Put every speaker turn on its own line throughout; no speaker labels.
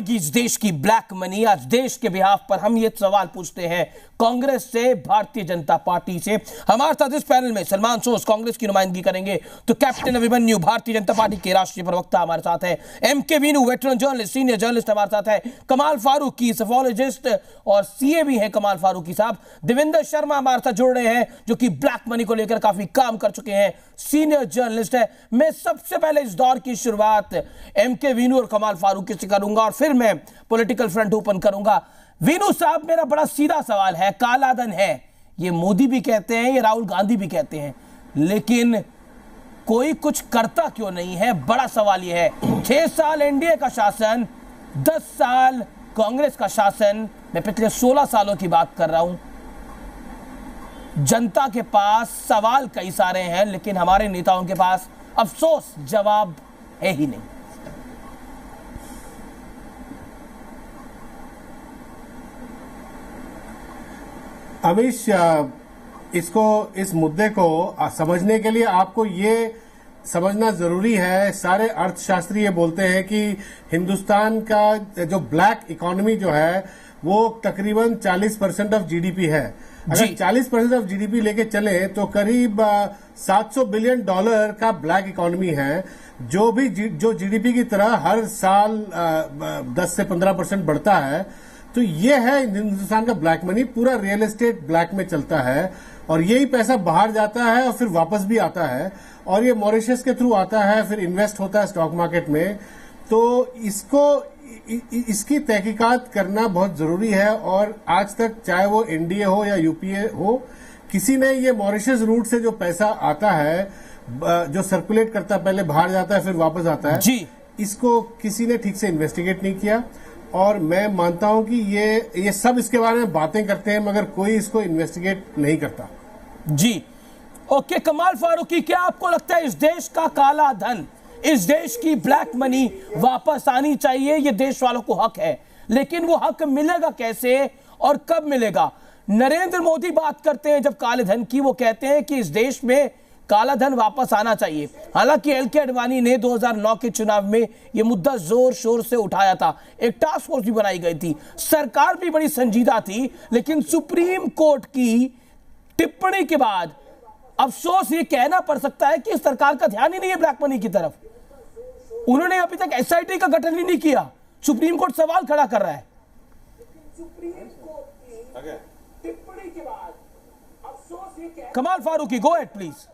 आएगी इस देश की ब्लैक मनी? आज देश के बिहाफ पर हम ये सवाल पूछते हैं कांग्रेस से, भारतीय जनता पार्टी से। हमारे साथ इस पैनल में सलमान सोस कांग्रेस की नुमाइंदगी करेंगे, तो कैप्टन अभिमन्यु भारतीय जनता पार्टी के राष्ट्रीय प्रवक्ता हमारे साथ है, MK Venu veteran journalist, senior journalist हमारे साथ है, कमाल फारूकी सफोलॉजिस्ट और सीए भी हैं कमाल फारूकी साहब, देवेंद्र शर्मा हमारे साथ जुड़ रहे हैं जो कि ब्लैक मनी को लेकर काफी काम कर चुके हैं, सीनियर जर्नलिस्ट है। मैं सबसे पहले इस दौर की शुरुआत एमके वीनू और कमाल फारूकी से करूंगा और फिर मैं पॉलिटिकल फ्रंट ओपन करूंगा। वीनू साहब, मेरा बड़ा सीधा सवाल है, काला धन है, ये मोदी भी कहते हैं, ये राहुल गांधी भी कहते हैं, लेकिन कोई कुछ करता क्यों नहीं है? बड़ा सवाल यह है। 6 साल एनडीए का शासन, 10 साल कांग्रेस का शासन, मैं पिछले 16 सालों की बात कर रहा हूं। जनता के पास सवाल कई सारे हैं, लेकिन हमारे नेताओं के पास अफसोस जवाब है ही नहीं।
अमीश, इस मुद्दे को समझने के लिए आपको ये समझना जरूरी है, सारे अर्थशास्त्री ये बोलते हैं कि हिंदुस्तान का जो ब्लैक इकोनॉमी जो है वो तकरीबन 40% ऑफ जीडीपी है। अगर 40% ऑफ जीडीपी लेके चले तो करीब $700 बिलियन का ब्लैक इकोनॉमी है, जो जीडीपी की तरह हर साल 10 से 15% बढ़ता है। तो ये है हिंदुस्तान का ब्लैक मनी, पूरा रियल एस्टेट ब्लैक में चलता है और यही पैसा बाहर जाता है और फिर वापस भी आता है और ये मॉरिशस के थ्रू आता है, फिर इन्वेस्ट होता है स्टॉक मार्केट में। तो इसकी तहकीकात करना बहुत जरूरी है और आज तक चाहे वो एनडीए हो या यूपीए हो, किसी ने ये मॉरिशस रूट से जो पैसा आता है, जो सर्कुलेट करता है, पहले बाहर जाता है फिर वापस आता है
जी,
इसको किसी ने ठीक से इन्वेस्टिगेट नहीं किया। और मैं मानता हूं कि ये सब इसके बारे में बातें करते हैं मगर कोई इसको इन्वेस्टिगेट नहीं करता।
जी ओके, कमाल फारूकी, क्या आपको लगता है इस देश का काला धन, इस देश की ब्लैक मनी वापस आनी चाहिए? ये देश वालों को हक है, लेकिन वो हक मिलेगा कैसे और कब मिलेगा? नरेंद्र मोदी बात करते हैं जब काले धन की, वो कहते हैं कि इस देश में काला धन वापस आना चाहिए। हालांकि एलके आडवाणी ने 2009 के चुनाव में यह मुद्दा जोर शोर से उठाया था, एक टास्क फोर्स भी बनाई गई थी, सरकार भी बड़ी संजीदा थी, लेकिन सुप्रीम कोर्ट की टिप्पणी के बाद अफसोस ये कहना पड़ सकता है कि सरकार का ध्यान ही नहीं है ब्लैक मनी की तरफ। उन्होंने अभी तक एसआईटी का गठन ही नहीं किया, सुप्रीम कोर्ट सवाल खड़ा कर रहा है। टिप्पणी के बाद अफसोस ये Kamal Farooqui, go at please.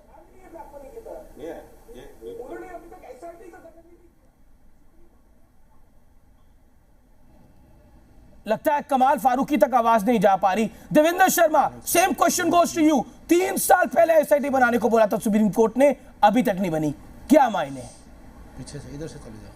लगता है कमाल फारूकी तक आवाज नहीं जा पा रही। Devendra Sharma, same question goes to you. 3 साल पहले एसआईटी बनाने को बोला था सुप्रीम कोर्ट ने, अभी तक नहीं बनी, क्या मायने है?
पीछे से इधर से चले जाओ।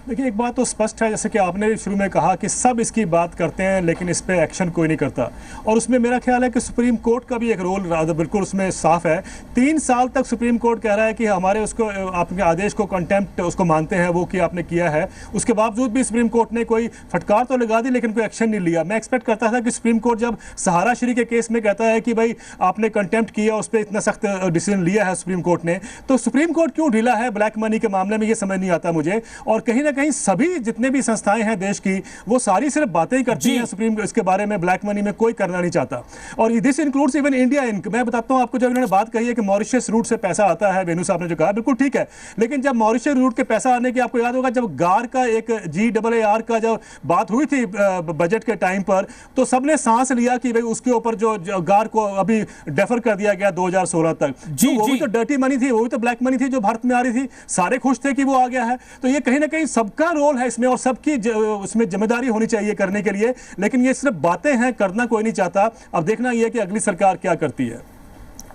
देखिए, एक बात तो स्पष्ट है, जैसे कि आपने शुरू में कहा कि सब इसकी बात करते हैं लेकिन इस पे एक्शन कोई नहीं करता, और उसमें मेरा ख्याल है कि सुप्रीम कोर्ट का भी एक रोल बिल्कुल उसमें साफ है। 3 साल तक सुप्रीम कोर्ट कह रहा है कि हमारे उसको आपके आदेश को कंटेम्प्ट उसको मानते हैं वो कि आपने किया है, उसके बावजूद भी सुप्रीम कोर्ट ने कोई फटकार तो लगा दी लेकिन कोई एक्शन नहीं लिया। मैं एक्सपेक्ट करता था कि सुप्रीम कोर्ट जब सहारा श्री के केस में कहता है कि भाई आपने कंटेम्प्ट किया, उस पर इतना सख्त डिसीजन लिया है सुप्रीम कोर्ट ने, तो सुप्रीम कोर्ट क्यों ढीला है ब्लैक मनी के मामले में, ये समझ नहीं आता मुझे। और कहीं ना कहीं सभी जितने भी संस्थाएं हैं देश की, वो सारी सिर्फ बातें ही करती हैं सुप्रीम, इसके बारे में ब्लैक मनी में कोई करना नहीं चाहता। और this includes even India Inc. मैं बताता हूं आपको, जब इन्होंने बात कही है कि मॉरिशस रूट से पैसा आता है, वेणु साहब ने जो कहा बिल्कुल ठीक है, लेकिन जब मॉरिशस रूट के पैसा आने की, आपको याद होगा जब गार का एक GAAR का जब बात हुई थी बजट के टाइम पर, तो सबने सांस लिया कि भाई उसके ऊपर जो गार को अभी डेफर कर दिया गया 2016 तक, वो भी तो डर्टी मनी थी, वो भी तो ब्लैक मनी थी जो भारत में आ रही थी, सारे खुश थे कि वो आ गया है। तो ये कहीं ना कहीं सबका रोल है इसमें और सबकी उसमें जिम्मेदारी होनी चाहिए करने के लिए, लेकिन ये सिर्फ बातें हैं, करना कोई नहीं चाहता। अब देखना यह है कि अगली सरकार क्या करती है।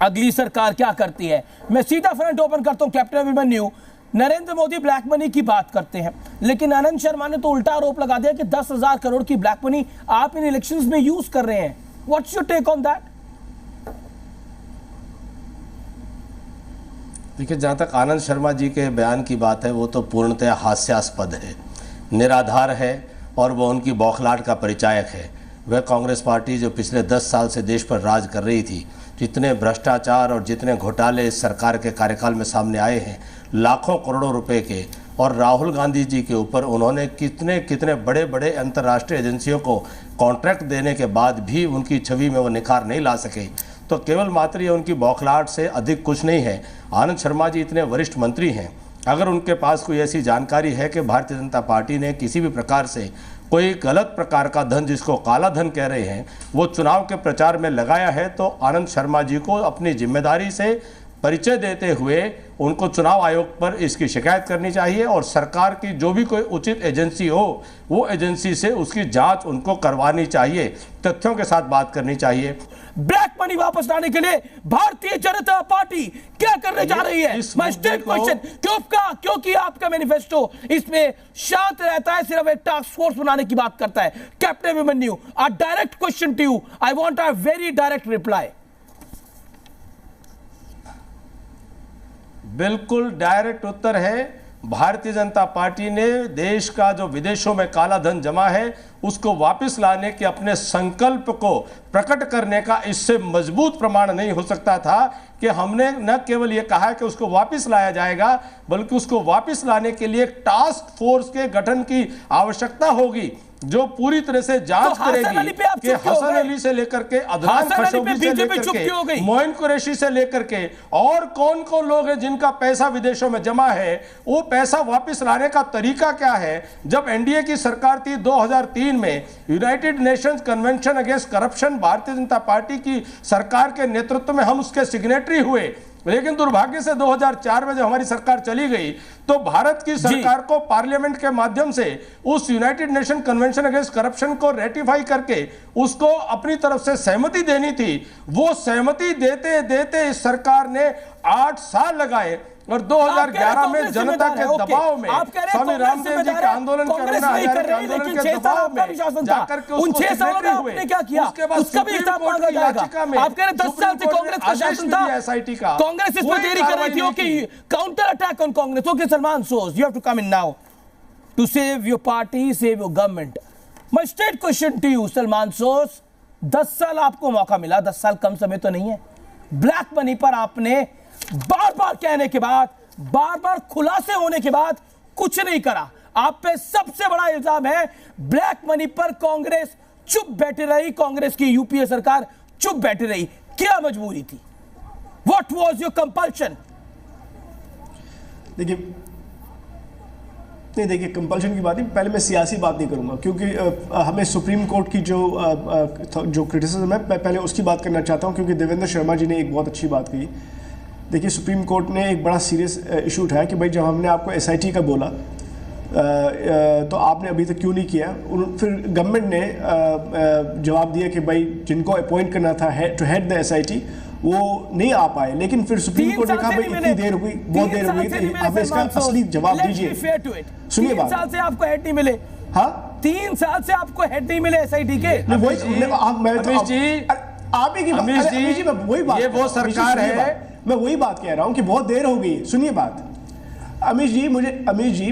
अगली सरकार क्या करती है। मैं सीधा फ्रंट ओपन करता हूं captain Abhimanyu. Narendra Modi black money की बात करते हैं, लेकिन आनंद शर्मा ने तो उल्टा आरोप लगा दिया कि 10,000 करोड़ की ब्लैक मनी आप इन इलेक्शंस में यूज कर रहे हैं। What's your take on that?
देखिए, जहाँ तक आनंद शर्मा जी के बयान की बात है, वो तो पूर्णतः हास्यास्पद है, निराधार है और वो उनकी बौखलाहट का परिचायक है। वह कांग्रेस पार्टी जो पिछले 10 साल से देश पर राज कर रही थी, जितने भ्रष्टाचार और जितने घोटाले इस सरकार के कार्यकाल में सामने आए हैं, लाखों करोड़ों रुपए के, और राहुल गांधी जी के ऊपर उन्होंने कितने कितने बड़े बड़े अंतर्राष्ट्रीय एजेंसियों को कॉन्ट्रैक्ट देने के बाद भी उनकी छवि में वो निखार नहीं ला सके, तो केवल मात्र ये उनकी बौखलाहट से अधिक कुछ नहीं है। आनंद शर्मा जी इतने वरिष्ठ मंत्री हैं, अगर उनके पास कोई ऐसी जानकारी है कि भारतीय जनता पार्टी ने किसी भी प्रकार से कोई गलत प्रकार का धन, जिसको काला धन कह रहे हैं, वो चुनाव के प्रचार में लगाया है, तो आनंद शर्मा जी को अपनी जिम्मेदारी से परिचय देते हुए उनको चुनाव आयोग पर इसकी शिकायत करनी चाहिए और सरकार की जो भी कोई उचित एजेंसी हो वो एजेंसी से उसकी जांच उनको करवानी चाहिए, तथ्यों के साथ बात करनी चाहिए।
ब्लैक मनी वापस लाने के लिए भारतीय जनता पार्टी क्या करने जा रही है? माय स्टेट क्वेश्चन, क्योंकि आपका मैनिफेस्टो इसमें शांत रहता है, सिर्फ एक टास्क फोर्स बनाने की बात करता है। Captain Abhimanyu, a direct question to you, I want a very direct reply.
बिल्कुल डायरेक्ट उत्तर है, भारतीय जनता पार्टी ने देश का जो विदेशों में काला धन जमा है उसको वापस लाने के अपने संकल्प को प्रकट करने का इससे मजबूत प्रमाण नहीं हो सकता था कि हमने न केवल ये कहा कि उसको वापस लाया जाएगा, बल्कि उसको वापस लाने के लिए एक टास्क फोर्स के गठन की आवश्यकता होगी जो पूरी तरह से जांच करेगी कि हसन अली से लेकर के अदनान खशोगी से लेकर के मोइन कुरैशी से लेकर के और कौन कौन लोग हैं जिनका पैसा विदेशों में जमा है, वो पैसा वापस लाने का तरीका क्या है। जब एनडीए की सरकार थी 2003 में, United Nations convention against corruption Bharatiya Janata party की सरकार के नेतृत्व में हम उसके सिग्नेटरी हुए, लेकिन दुर्भाग्य से 2004 में जब हमारी सरकार चली गई तो भारत की सरकार को पार्लियामेंट के माध्यम से उस United nation convention against corruption को रेटिफाई करके उसको अपनी तरफ से सहमति देनी थी। वो सहमति देते देते इस सरकार ने 8 साल लगाए और 2011 में जनता के दबाव में स्वामी रामदेव जी के आंदोलन के आंदोलन के दबाव में जाकर के
उन 6 सालों में आपने क्या किया उसका भी हिसाब मांगा जाएगा। आप कह रहे 10 साल से कांग्रेस का शासन था, एसआईटी का कांग्रेस इस पर देरी कर रही थी। Okay, counter attack on Congress. Okay Salman Soz, you have to come in now to save your party, save your government. My straight question to you Salman Soz, 10 साल आपको मौका मिला, 10 साल कम समय तो नहीं है। ब्लैक मनी पर आपने बार बार कहने के बाद, बार बार खुलासे होने के बाद कुछ नहीं करा। आप पे सबसे बड़ा इल्जाम है ब्लैक मनी पर कांग्रेस चुप बैठी रही, कांग्रेस की यूपीए सरकार चुप बैठी रही। क्या मजबूरी थी? What was your compulsion?
देखिए कंपल्शन की बात नहीं, पहले मैं सियासी बात नहीं करूंगा क्योंकि हमें सुप्रीम कोर्ट की जो क्रिटिसिज्म है पहले उसकी बात करना चाहता हूं, क्योंकि देवेंद्र शर्मा जी ने एक बहुत अच्छी बात कही। देखिए सुप्रीम कोर्ट ने एक बड़ा सीरियस इशू उठाया कि भाई जब हमने आपको एसआईटी का बोला तो आपने अभी तक क्यों नहीं किया। फिर गवर्नमेंट ने जवाब दिया कि भाई जिनको अपॉइंट करना था टू हेड द एसआईटी वो नहीं आ पाए, लेकिन फिर सुप्रीम कोर्ट ने कहा भाई इतनी देर हो गई, बहुत देर हो गई, आप इसका असली जवाब दीजिए। सुनिए बात,
3 साल से आपको हेड नहीं मिले।
हाँ
3 साल से आपको हेड नहीं मिले एसआईटी के।
आप ही की वही बात,
ये वो सरकार है,
मैं वही बात कह रहा हूँ कि बहुत देर हो गई। सुनिए बात अमीश जी,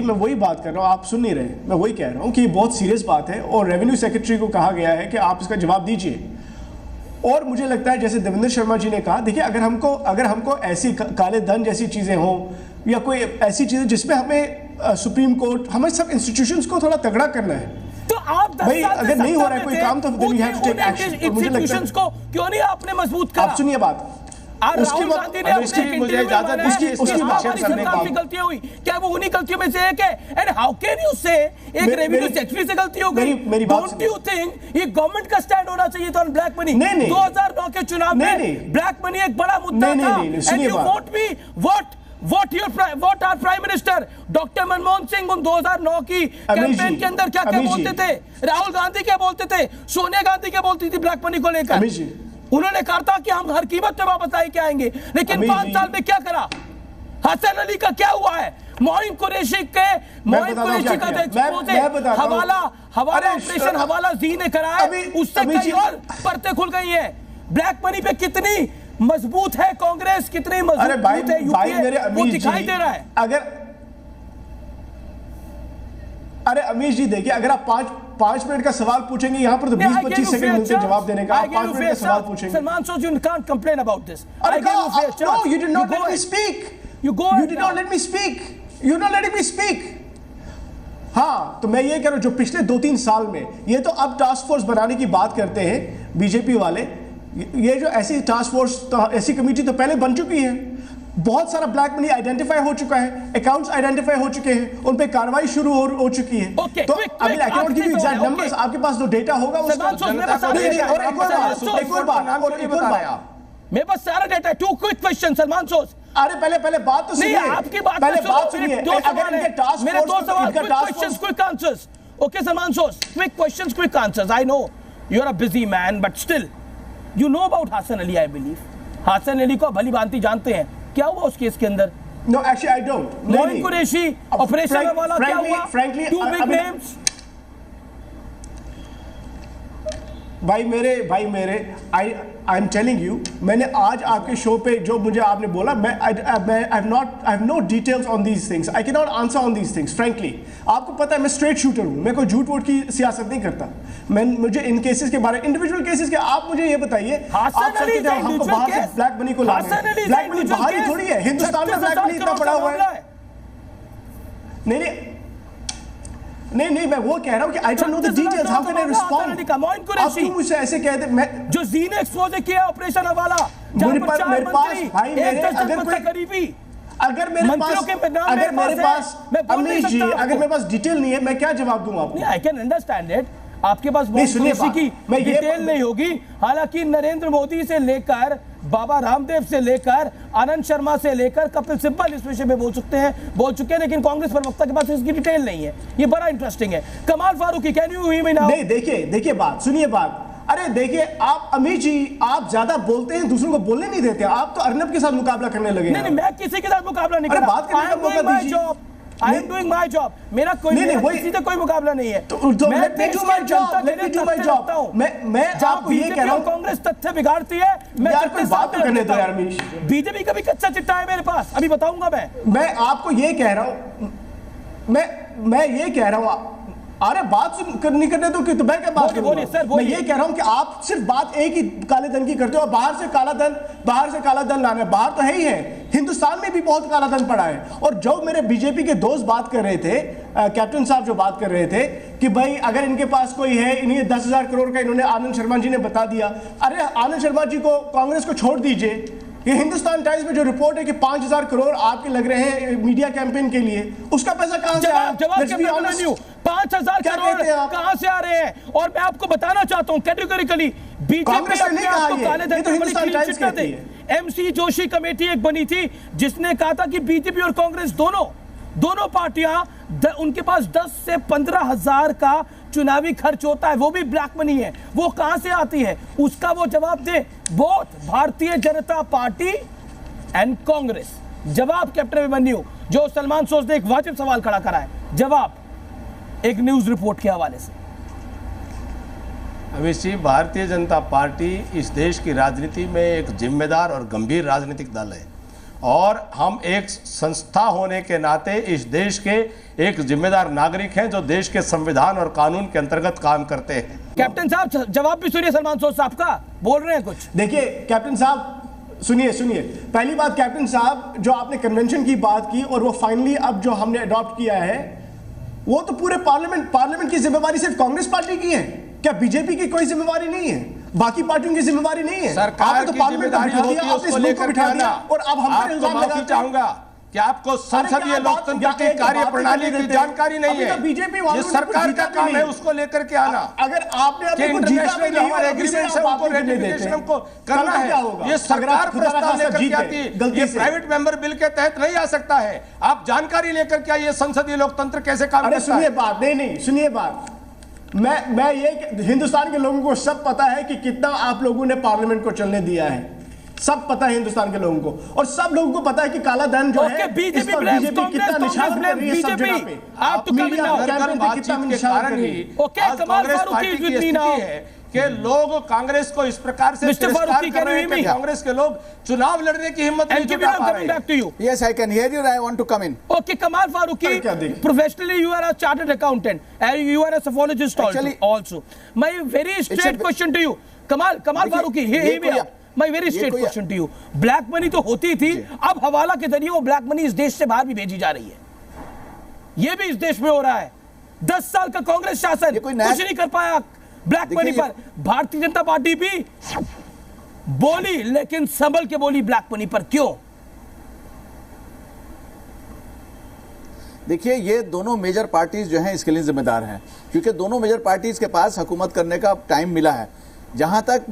मैं वही बात कर रहा हूँ, आप सुन नहीं रहे। मैं वही कह रहा हूँ कि ये बहुत सीरियस बात है और रेवेन्यू सेक्रेटरी को कहा गया है कि आप इसका जवाब दीजिए। और मुझे लगता है जैसे देवेंद्र शर्मा जी ने कहा, देखिए अगर हमको ऐसी काले धन जैसी चीज़ें हों या कोई ऐसी चीज़ें जिसमें हमें सुप्रीम कोर्ट, हमें सब इंस्टीट्यूशंस को थोड़ा तगड़ा करना है,
तो आप
भाई अगर नहीं हो रहा है कोई काम तो then we have to take action।
मुझे लगता है को क्यों नहीं आपने मजबूत करा?
आप सुनिए बात,
उसकी गांधी ने
मुझे इजाजत
उसकी गलतियां हुई, क्या वो उन्हीं गलतियों में से एक है? एंड हाउ कैन यू से एक रेवेन्यू सेक्रेटरी से गलती हो गई? डोंट यू थिंक ये गवर्नमेंट का स्टैंड होना चाहिए था ऑन ब्लैक मनी? 2009 के चुनाव में ब्लैक मनी एक बड़ा मुद्दा था। And you won't me what our prime minister doctor Manmohan Singh उन 2009 की कैंपेन के अंदर क्या क्या बोलते थे, राहुल गांधी क्या बोलते थे, सोनिया गांधी क्या बोलती थी ब्लैक मनी को लेकर? उन्होंने कहा था कि हम हर कीमत पे वापस आके आएंगे, लेकिन 5 साल में क्या करा? हसन अली का क्या हुआ है? मोइन कुरैशी का हवाला ऑपरेशन हवाला जी ने कराया, उससे कई और परतें खुल गई हैं। ब्लैक मनी पे कितनी मजबूत है कांग्रेस, कितनी मजबूत है यूपीए, वो दिखाई दे रहा है।
अरे अमीश जी देखिए, अगर आप 5 मिनट का सवाल पूछेंगे यहाँ पर तो 20-25 सेकंड मिलते हैं जवाब देने का। आप 5 मिनट का सवाल पूछेंगे।
सलमान सोज, you can't complain about this.
No, you did not let me speak. You did not let me speak. You not letting me speak. हाँ, तो मैं ये कह रहा हूं, जो पिछले 2-3 साल में, ये तो अब टास्क फोर्स बनाने की बात करते हैं बीजेपी वाले, ये जो ऐसी टास्क फोर्स, ऐसी कमेटी तो पहले बन चुकी है। बहुत सारा ब्लैक मनी आइडेंटिफाई हो चुका है, अकाउंट्स आइडेंटिफाई हो चुके हैं, उन पे कार्रवाई शुरू हो चुकी है। तो अभी आई can not give you exact numbers, आपके पास जो डेटा होगा उसका। और एक और बात,
मेरे पास सारा डेटा है। 2 क्विक क्वेश्चन सलमान सोस।
अरे पहले बात तो सुनिए,
आपकी बात
पहले बात सुनिए। अगर इनके टास्क
मेरे 2 सवाल,
इनका task force,
quick answers. Okay Salman Soz, quick questions, quick answers. I know you are a busy man, but still you know about Hasan Ali. I believe Hasan Ali को भली भांति जानते हैं, क्या हुआ उस केस के अंदर?
No actually I don't.
Moin Qureshi operation वाला क्या हुआ?
Frankly
2 big names.
भाई मेरे आई एम टेलिंग यू, मैंने आज आपके शो पे जो मुझे आपने बोला, I have no details on these things, I can not answer on these things frankly. आपको पता है मैं स्ट्रेट शूटर हूं, मैं कोई झूठ वूठ की सियासत नहीं करता। मुझे इन केसेस के बारे, इंडिविजुअल केसेस के, आप मुझे ये बताइए, हमको बाहर से ब्लैक मनी को लाना है। ब्लैक मनी बाहर ही थोड़ी है, हिंदुस्तान में ब्लैक मनी इतना पड़ा हुआ है। नहीं, मैं वो कह रहा हूं कि I don't know the details, how can I respond? आप क्यों मुझसे ऐसे कहते? मैं
जो जी ने एक्सपोज किया ऑपरेशन हवाला,
मेरे पास भाई, अगर मेरे पास अमीश जी, अगर मेरे पास डिटेल नहीं है, मैं क्या जवाब दूं आपको?
आई कैन अंडरस्टैंड इट, आपके पास किसी की डिटेल नहीं होगी। हालांकि नरेंद्र मोदी से लेकर बाबा रामदेव से लेकर आनंद शर्मा से लेकर कपिल सिब्बल इस विषय में बोल चुके हैं, लेकिन कांग्रेस प्रवक्ता के पास इसकी डिटेल नहीं है। ये बड़ा इंटरेस्टिंग है। Kamal Farooqui, can you hear me now?
नहीं, देखिए बात सुनिए, बात, अरे देखिए आप अमीश जी, आप ज्यादा बोलते हैं, दूसरों को बोलने नहीं देते। आप तो अर्नब के साथ मुकाबला करने लगे।
नहीं, मैं किसी के साथ मुकाबला नहीं कर रहा।
बात करने का मौका दीजिए।
I am doing my job. मेरा कोई किसी से कोई मुकाबला नहीं है।
मैं आपको ये कह रहा हूं,
कांग्रेस तथ्य बिगाड़ती है। मैं
यार कोई बात तो करने दो यार अमीश।
बीजेपी का भी कच्चा चिट्ठा है मेरे पास, अभी बताऊंगा
मैं आपको ये कह रहा हूं, मैं ये कह रहा हूं, अरे बात नहीं करने दो, तो मैं क्या बात करूं? मैं ये कह रहा हूं कि आप सिर्फ बात एक ही काले धन की करते हो, बाहर से काला धन लाना है। बाहर तो है ही है, हिंदुस्तान में भी बहुत काला धन पड़ा है। और जो मेरे बीजेपी के दोस्त बात कर रहे थे, कैप्टन साहब जो बात कर रहे थे कि भाई अगर इनके पास कोई है, इन्हें 10,000 करोड़ का इन्होंने आनंद शर्मा जी ने बता दिया। अरे आनंद शर्मा जी को, कांग्रेस को छोड़ दीजिए। ये हिंदुस्तान टाइम्स में जो रिपोर्ट है कि 5,000 करोड़ आपके लग रहे हैं मीडिया कैंपेन के लिए, उसका पैसा कहां से आया?
5,000 करोड़ कहां से आ रहे हैं? और मैं आपको बताना चाहता हूं कैटेगोरिकली,
कांग्रेस ने नहीं कहा ये तो हिंदुस्तान टाइम्स कहती है।
एमसी जोशी कमेटी एक बनी थी जिसने कहा था कि बीजेपी और कांग्रेस दोनों पार्टियां, उनके पास 10 से 15,000 का चुनावी खर्च होता है, वो भी ब्लैक मनी है। वो कहां से आती है, उसका वो जवाब दे। Both Bharatiya Janata party and Congress. जवाब कैप्टन अभिमन्यु, जो सलमान सोस ने एक वाजिब सवाल खड़ा करा है, जवाब एक न्यूज रिपोर्ट के हवाले से।
अमित जी, भारतीय जनता पार्टी इस देश की राजनीति में एक जिम्मेदार और गंभीर राजनीतिक दल है, और हम एक संस्था होने के नाते इस देश के एक जिम्मेदार नागरिक हैं जो देश के संविधान और कानून के अंतर्गत काम करते हैं।
कैप्टन साहब, जवाब भी सुनिए सलमान सोस साहब का, बोल रहे हैं कुछ।
देखिए कैप्टन साहब, सुनिए। पहली बात कैप्टन साहब, जो आपने कन्वेंशन की बात की और वो फाइनली अब जो हमने अडॉप्ट किया है, वो तो पूरे पार्लियामेंट की जिम्मेवारी सिर्फ कांग्रेस पार्टी की है। क्या बीजेपी की कोई जिम्मेवारी नहीं है? बाकी पार्टियों की जिम्मेवारी नहीं है?
सरकार की जिम्मेदारी होती है, उसको लेकर के आना।
और अब हम पर इल्जाम लगाते हैं।
चाहूंगा कि आपको संसदीय लोकतंत्र की कार्यप्रणाली की जानकारी नहीं है।
बीजेपी
ये सरकार का काम है उसको लेकर के आना।
अगर आपने
इंटरनेशनल हमारे एग्रीमेंट से उनको रेटिफिकेशन हमको करना है। ये सरकार प्रस्ताव लेकर के आती है, ये प्राइवेट मेंबर बिल के तहत नहीं आ सकता है। आप जानकारी लेकर के आइए संसदीय लोकतंत्र कैसे काम करता है।
सुनिए बात, नहीं सुनिए बात, मैं ये हिंदुस्तान के लोगों को सब पता है कि कितना आप लोगों ने पार्लियामेंट को चलने दिया है। सब पता है हिंदुस्तान के लोगों को, और सब लोगों को पता है कि काला धन जो है
बीजेपी कितना निशान कर रही है सब जगह पे। आप तो मीडिया
कैंपेन पे कितना निशान कर रही है। कांग्रेस पार्टी की स्थिति है कि लोग कांग्रेस को इस प्रकार से तिरस्कार कर रहे हैं कि कांग्रेस के लोग चुनाव लड़ने की हिम्मत नहीं जुटा पा रहे हैं।
Yes, I can hear you. I want to come in.
Okay, Kamal Farooqi, professionally you are a chartered accountant and you are a physiologist also. My very straight question to you, Kamal Farooqi, hear me out. My very straight question to you. Black money तो होती थी, अब हवाला के जरिए वो black money इस देश से बाहर भी भेजी जा रही है। ये भी इस देश में हो रहा है। 10 साल का कांग्रेस शासन कुछ नहीं कर पाया ब्लैक मनी पर। भारतीय जनता पार्टी भी बोली, लेकिन संभल के बोली ब्लैक मनी पर। क्यों?
देखिए, ये दोनों मेजर पार्टीज जो हैं इसके लिए जिम्मेदार हैं, क्योंकि दोनों मेजर पार्टीज के पास हुकूमत करने का टाइम मिला है। जहां तक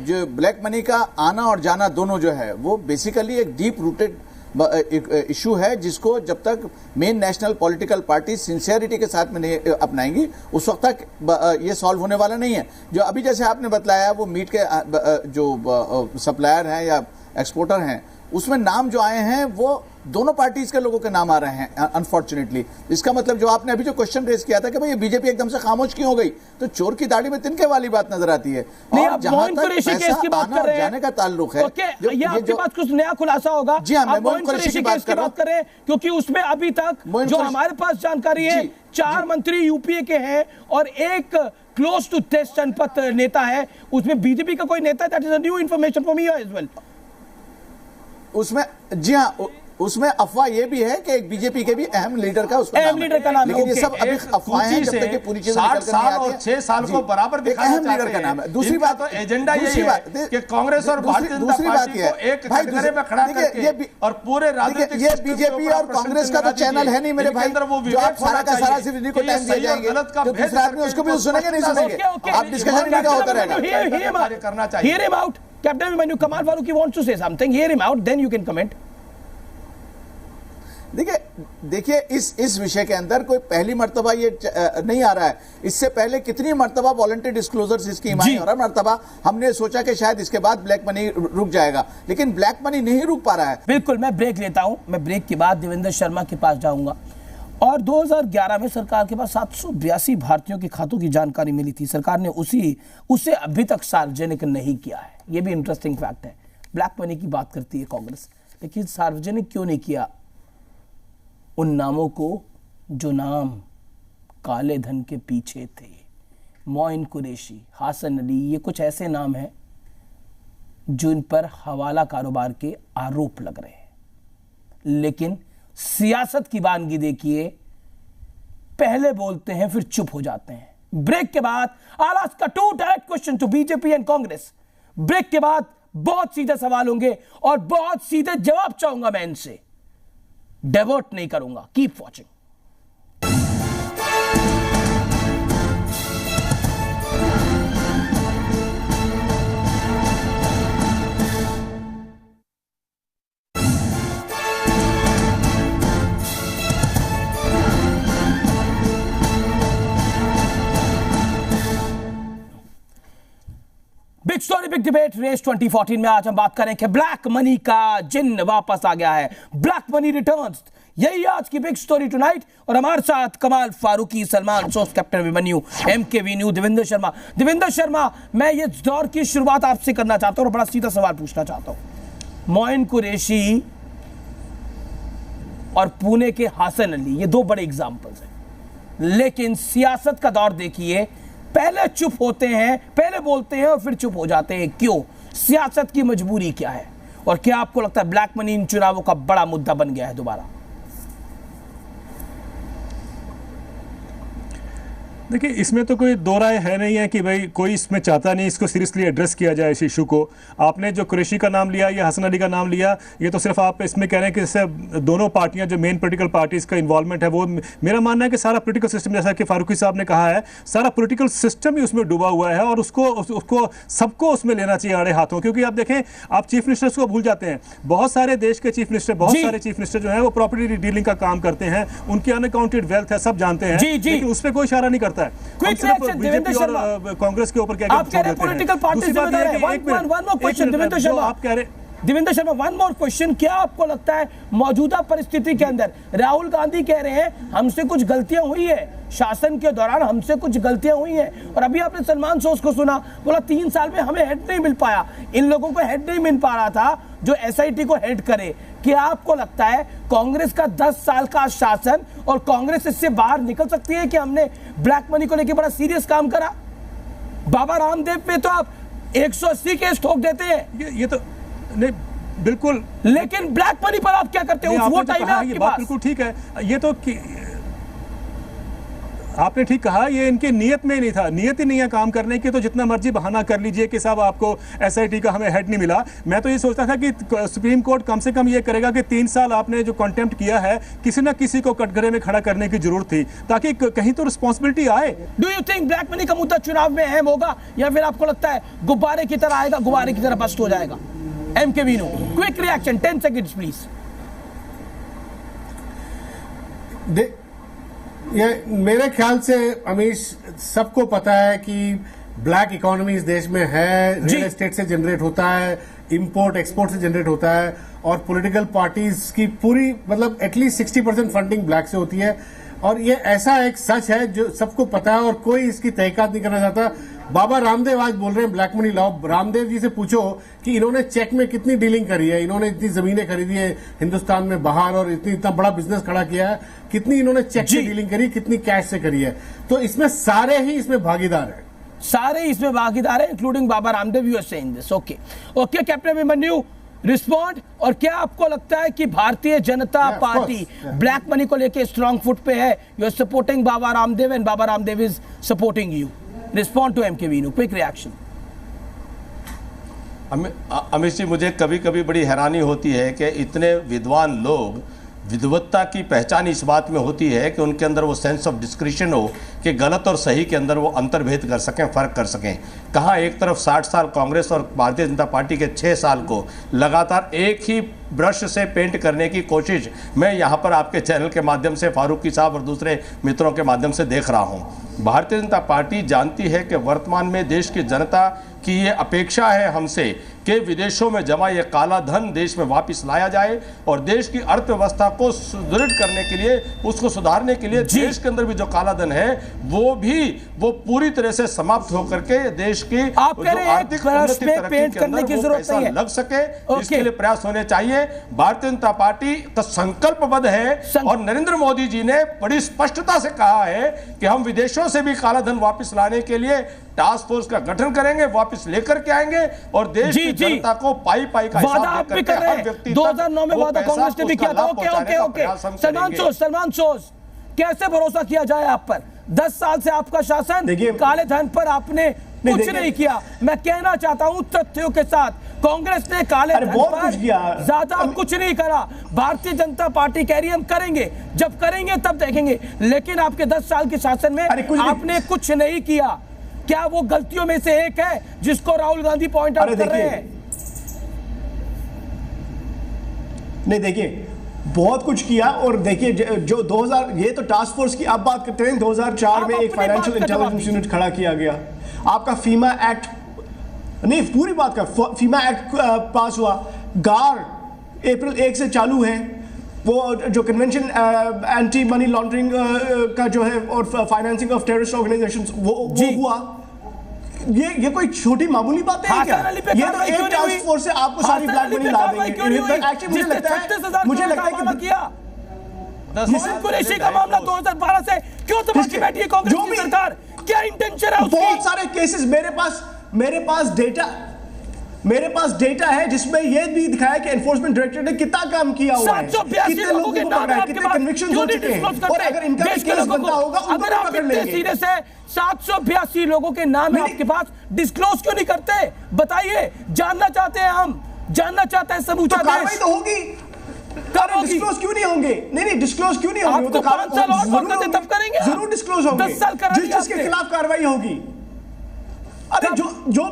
जो ब्लैक मनी का आना और जाना दोनों जो है वो बेसिकली एक डीप रूटेड इशू है, जिसको जब तक main national political party sincerity के साथ में नहीं अपनाएंगी उस वक्त तक ये सॉल्व होने वाला नहीं है। जो अभी जैसे आपने बतलाया वो मीट के जो सप्लायर हैं या एक्सपोर्टर हैं, उसमें नाम जो आए हैं वो दोनों पार्टीज के लोगों के नाम आ रहे हैं अनफॉर्चुनेटली। इसका मतलब जो आपने अभी जो क्वेश्चन रेज किया था कि भाई ये बीजेपी एकदम से खामोश क्यों हो गई, तो चोर की दाढ़ी में तिनके वाली बात नजर आती है।
और जहां तक पैसा
आना और जाने का ताल्लुक है,
ये आपके पास कुछ नया खुलासा होगा।
जी हाँ, मैं मोइन कुरैशी की बात कर रहे हैं,
क्योंकि उसमें अभी तक जो हमारे पास जानकारी है 4 मंत्री यूपीए के हैं और एक क्लोज टू टेस्ट जनपद नेता है, उसमें बीजेपी का कोई नेता। That is a new information for me as well.
उसमें जी हाँ, उसमें अफवाह ये भी है कि एक बीजेपी के भी अहम लीडर का
नाम,
लेकिन ये सब अभी अफवाहें हैं, जब तक ये पूरी चीजें निकल कर नहीं आती हैं।
6 साल को बराबर दिखाना
अहम लीडर का नाम है। दूसरी बात
तो एजेंडा ये है कि कांग्रेस और भारतीय जनता पार्टी को एक कटघरे में खड़ा करके और पूरे राजनीतिक
ये बीजेपी और कांग्रेस का तो चैनल है नहीं मेरे भाई, जो आप सारा का सारा सिर्फ इन्हीं को टाइम दिए जाएंगे, जो दूसरा आदमी उसको भी सुनेंगे नहीं सुनेंगे, आप डिस्कशन नहीं होता रहेगा।
करना चाहिए।
Hear him out. Captain Abhimanyu, Kamal Farooqi wants to say something. Hear him out, then you can comment.
देखिए इस विषय के अंदर कोई पहली मर्तबा ये नहीं आ रहा है। इससे पहले कितनी मर्तबा वॉलंटरी डिस्क्लोजर स्कीम आई और हर मर्तबा हमने सोचा कि शायद इसके बाद ब्लैक मनी रुक जाएगा, लेकिन ब्लैक मनी नहीं रुक पा रहा है।
बिल्कुल, मैं ब्रेक लेता हूं। मैं ब्रेक के बाद देवेंद्र शर्मा के पास जाऊंगा। और 2011 में सरकार के पास 782 भारतीयों के खातों की जानकारी मिली थी। सरकार ने उसे अभी तक सार्वजनिक नहीं किया है। यह भी इंटरेस्टिंग फैक्ट है। ब्लैक मनी की बात करती है कांग्रेस, लेकिन सार्वजनिक क्यों नहीं किया उन नामों को जो नाम काले धन के पीछे थे? मोइन कुरैशी, हासन अली, ये कुछ ऐसे नाम हैं जिन पर हवाला कारोबार के आरोप लग रहे हैं। लेकिन सियासत की वानगी देखिए, पहले बोलते हैं फिर चुप हो जाते हैं। ब्रेक के बाद I'll ask a 2 direct question to BJP and Congress. Break के बाद बहुत सीधे सवाल होंगे और बहुत सीधे जवाब चाहूंगा मैं इनसे, डाइवर्ट नहीं करूंगा। Keep watching. Big story big debate race 2014 में आज हम बात करें कि ब्लैक मनी का जिन्न वापस आ गया है। ब्लैक मनी रिटर्न्स, यही आज की बिग स्टोरी टुनाइट। और हमारे साथ कमाल फारूकी, सलमान सोस, कैप्टन अभिमन्यु, एमकेवी न्यू, देवेंद्र शर्मा। देवेंद्र शर्मा, मैं ये दौर की शुरुआत आपसे करना चाहता हूं और बड़ा सीधा सवाल पूछना चाहता हूं। मोइन कुरैशी और पुणे के हासन अली, ये 2 बड़े एग्जाम्पल्स हैं। लेकिन सियासत का दौर देखिए, पहले चुप होते हैं, पहले बोलते हैं और फिर चुप हो जाते हैं। क्यों? सियासत की मजबूरी क्या है? और क्या आपको लगता है ब्लैक मनी इन चुनावों का बड़ा मुद्दा बन गया है दोबारा?
देखिए, इसमें तो कोई दो राय है नहीं है कि भाई कोई इसमें चाहता नहीं इसको सीरियसली एड्रेस किया जाए इस इशू को। आपने जो कुरैशी का नाम लिया या हसन अली का नाम लिया, ये तो सिर्फ आप इसमें कह रहे हैं कि जैसे दोनों पार्टियां जो मेन पॉलिटिकल पार्टीज का इन्वॉल्वमेंट है, वो मेरा मानना है कि सारा पॉलिटिकल सिस्टम, जैसा कि फारूकी साहब ने कहा है, सारा पॉलिटिकल सिस्टम ही उसमें डूबा हुआ है और उसको सबको उसमें लेना चाहिए आड़े हाथों। क्योंकि आप देखें, आप चीफ मिनिस्टर्स को भूल जाते हैं। बहुत सारे देश के चीफ मिनिस्टर, बहुत सारे चीफ मिनिस्टर जो है वो प्रॉपर्टी डीलिंग का काम करते हैं, उनकी अनअकाउंटेड वेल्थ है, सब जानते हैं, लेकिन उस पर कोई इशारा नहीं करता है।
देवेंद्र शर्मा,
कांग्रेस के ऊपर क्या
आप कह रहे हैं पॉलिटिकल पार्टी जिम्मेदार है। One more question Devendra Sharma, आप कह रहे Devendra Sharma, one more question, क्या आपको लगता है मौजूदा परिस्थिति के अंदर राहुल गांधी कह रहे हैं हमसे कुछ गलतियां हुई है, शासन के दौरान हमसे कुछ गलतियां हुई हैं, और अभी आपने सलमान सोस को सुना, बोला 3 साल में हमें हेड नहीं मिल पाया, इन लोगों को हेड नहीं मिल पा रहा था जो एसआईटी को हेड करे। क्या आपको लगता है कांग्रेस का 10 साल का शासन और कांग्रेस इससे बाहर निकल सकती है कि हमने ब्लैक मनी को लेकर बड़ा सीरियस काम करा? बाबा रामदेव पे तो आप 180 केस ठोक देते हैं,
ये तो नहीं, बिल्कुल,
लेकिन ब्लैक मनी पर आप क्या करते हो? वो टाइम है आपके पास।
बिल्कुल ठीक है। ये तो आपने ठीक कहा, ये इनकी नीयत में ही नहीं था, नीयत ही नहीं है काम करने की, तो जितना मर्जी बहाना कर लीजिए कि साहब आपको एसआईटी का हमें हेड नहीं मिला। मैं तो ये सोचता था कि सुप्रीम कोर्ट कम से कम ये करेगा कि 3 साल आपने जो कॉन्टेम्प्ट किया है, किसी ना किसी को कटघरे में खड़ा करने की जरूरत थी, ताकि कहीं तो रिस्पॉन्सिबिलिटी आए।
Do you think black money का मुद्दा चुनाव में अहम होगा, या फिर आपको लगता है गुब्बारे की तरह आएगा, गुब्बारे की तरह बस्ट हो जाएगा? MK Venu, quick reaction, 10 seconds please.
ये मेरे ख्याल से अमीश सबको पता है कि ब्लैक इकोनॉमी इस देश में है, रियल एस्टेट से जनरेट होता है, इंपोर्ट एक्सपोर्ट से जनरेट होता है, और पॉलिटिकल पार्टीज की पूरी मतलब एटलीस्ट 60% फंडिंग ब्लैक से होती है। और ये ऐसा एक सच है जो सबको पता है और कोई इसकी तहकीकात नहीं करना चाहता। बाबा रामदेव आज बोल रहे हैं black money law. Ramdev ji से पूछो कि इन्होंने चेक में कितनी डीलिंग करी है, इन्होंने इतनी जमीनें खरीदी है हिंदुस्तान में बाहर, और इतना बड़ा बिजनेस खड़ा किया है, कितनी इन्होंने चेक से डीलिंग करी, कितनी कैश से करी है। तो इसमें सारे ही इसमें भागीदार है,
सारे इसमें भागीदार है, including Baba Ramdev. You are saying this, okay okay. Captain Abhimanyu, respond. और क्या आपको लगता है कि Bharatiya Janata party black money को लेके स्ट्रॉन्ग फुट पे है? You are supporting Baba Ramdev and Baba Ramdev is supporting you. Respond to M K Venu, quick reaction.
Amit ji, मुझे कभी कभी बड़ी हैरानी होती है कि इतने विद्वान लोग, विद्वत्ता की पहचान इस बात में होती है कि उनके अंदर वो सेंस ऑफ डिस्क्रिशन हो कि गलत और सही के अंदर वो अंतर्भेद कर सकें, फ़र्क कर सकें। कहाँ एक तरफ 60 साल कांग्रेस और भारतीय जनता पार्टी के 6 साल को लगातार एक ही ब्रश से पेंट करने की कोशिश मैं यहाँ पर आपके चैनल के माध्यम से, फारूकी साहब और दूसरे मित्रों के माध्यम से देख रहा हूँ। भारतीय जनता पार्टी जानती है कि वर्तमान में देश की जनता की ये अपेक्षा है हमसे कि विदेशों में जमा ये काला धन देश में वापस लाया जाए, और देश की अर्थव्यवस्था को सुदृढ़ करने के लिए, उसको सुधारने के लिए देश के अंदर भी जो काला धन है वो पूरी तरह से समाप्त होकर के देश की आर्थिक उन्नति तरक्की के अंदर वो पैसा लग सके, इसके लिए प्रयास होने चाहिए। भारतीय जनता पार्टी का संकल्पबद्ध है, और नरेंद्र मोदी जी ने बड़ी स्पष्टता से कहा है कि हम विदेशों से भी काला धन वापस लाने के लिए टास्क फोर्स का गठन करेंगे, वापस लेकर के आएंगे, और देश की जनता को पाई का हिसाब देकर के हर व्यक्ति
2009 में वादा कांग्रेस ने भी किया था। ओके। सलमान सोज, कैसे भरोसा किया जाए आप पर? 10 साल से आपका शासन, काले धन पर आपने कुछ नहीं किया। मैं कहना चाहता हूं तथ्यों के साथ, कांग्रेस ने काले धन पर ज्यादा कुछ नहीं करा। भारतीय जनता पार्टी कह रही है हम करेंगे, जब करेंगे तब देखेंगे, लेकिन आपके 10 साल के शासन में आपने कुछ नहीं किया। क्या वो गलतियों में से एक है जिसको राहुल गांधी पॉइंट आउट कर रहे हैं?
नहीं, देखिए बहुत कुछ किया, और देखिए जो 2000, ये तो टास्क फोर्स की आप बात करते हैं, 2004 में एक फाइनेंशियल इंटेलिजेंस यूनिट खड़ा किया गया। आपका फीमा एक्ट, नहीं पूरी बात का फीमा एक्ट पास हुआ, गार अप्रैल 1 से चालू है, वो जो कन्वेंशन एंटी मनी लॉन्ड्रिंग का जो है, और फाइनेंसिंग ऑफ टेररिस्ट ऑर्गेनाइजेशंस वो हुआ। ये कोई छोटी मामूली बात है क्या? ये तो एक टास्क फोर्स से आपको सारी ब्लैक मनी ला देंगे। एक्चुअली मुझे लगता है कि
कुरैशी का मामला 2012 से क्यों तमाची बैठी है कांग्रेस की सरकार? क्या इंटेंशन है उसकी?
बहुत सारे केसेस मेरे पास डेटा है जिसमें यह भी दिखाया कि एनफोर्समेंट डायरेक्टरेट ने कितना काम किया हुआ है, कितने लोगों को पकड़ा है, कितने कन्विक्शंस हो चुके हैं, और अगर इनका केस बनता होगा उनको भी पकड़ लेंगे।
सीधे से 782 लोगों के नाम है आपके पास, डिस्क्लोज क्यों नहीं करते? बताइए, जानना चाहते हैं हम, जानना चाहते हैं समूचा देश।
कार्रवाई तो होगी, डिस्क्लोज क्यों नहीं होंगे? नहीं डिस्क्लोज क्यों नहीं होंगे?
आपको 5 साल और वक्त देते तब करेंगे,
जरूर डिस्क्लोज होंगे।
10 साल करा दिया
जिसके खिलाफ कार्रवाई होगी। अरे जो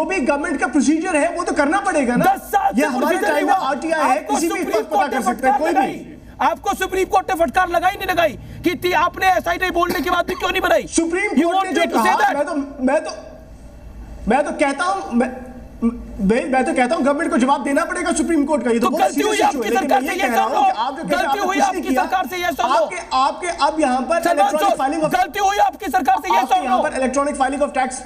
भी गवर्नमेंट का प्रोसीजर है वो तो करना पड़ेगा ना।
10 साल
ये हमारे टाइम में आरटीआई है, किसी भी वक्त पता कर सकते हैं कोई भी।
आपको सुप्रीम कोर्ट ने फटकार लगाई नहीं लगाई कि आपने एसआईटी बोलने के बाद भी क्यों नहीं बनाई?
सुप्रीम कोर्ट ने जो कहा, मैं तो कहता हूं गवर्नमेंट को जवाब देना पड़ेगा सुप्रीम कोर्ट का। ये तो
गलती हुई आपकी सरकार से, ये समझो। गलती हुई आपकी सरकार से, ये समझो।
आपके अब यहां पर इलेक्ट्रॉनिक फाइलिंग,
गलती हुई आपकी सरकार से, ये समझो।
यहां पर इलेक्ट्रॉनिक फाइलिंग ऑफ टैक्स।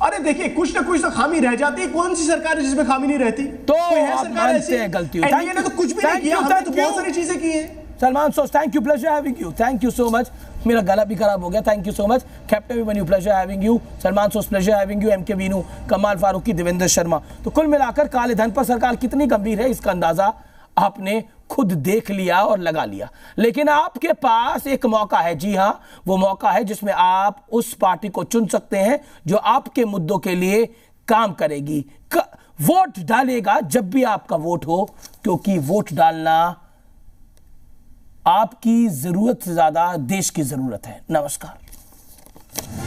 अरे देखिए, कुछ ना कुछ तो खामी रह जाती है। कौन सी सरकार है जिसमें खामी नहीं रहती?
तो कोई है सरकार ऐसी? गलती हुई।
एनडीए ने तो कुछ भी नहीं किया, हमने तो बहुत सारी चीजें की हैं।
Salman Soz, thank you, pleasure having you, thank you so much. मेरा गला भी खराब हो गया, thank you so much. Captain Abhimanyu, pleasure having you. Salman Soz, pleasure having you. M K Venu, Kamal Farooqui, Devendra Sharma. तो कुल मिलाकर काले धन पर सरकार कितनी गंभीर है, इसका अंदाजा आपने खुद देख लिया और लगा लिया। लेकिन आपके पास एक मौका है, जी हां, वो मौका है जिसमें आप उस पार्टी को चुन सकते हैं जो आपके मुद्दों के लिए काम करेगी। वोट डालेगा जब भी आपका वोट हो, क्योंकि वोट डालना आपकी जरूरत से ज्यादा देश की जरूरत है। नमस्कार।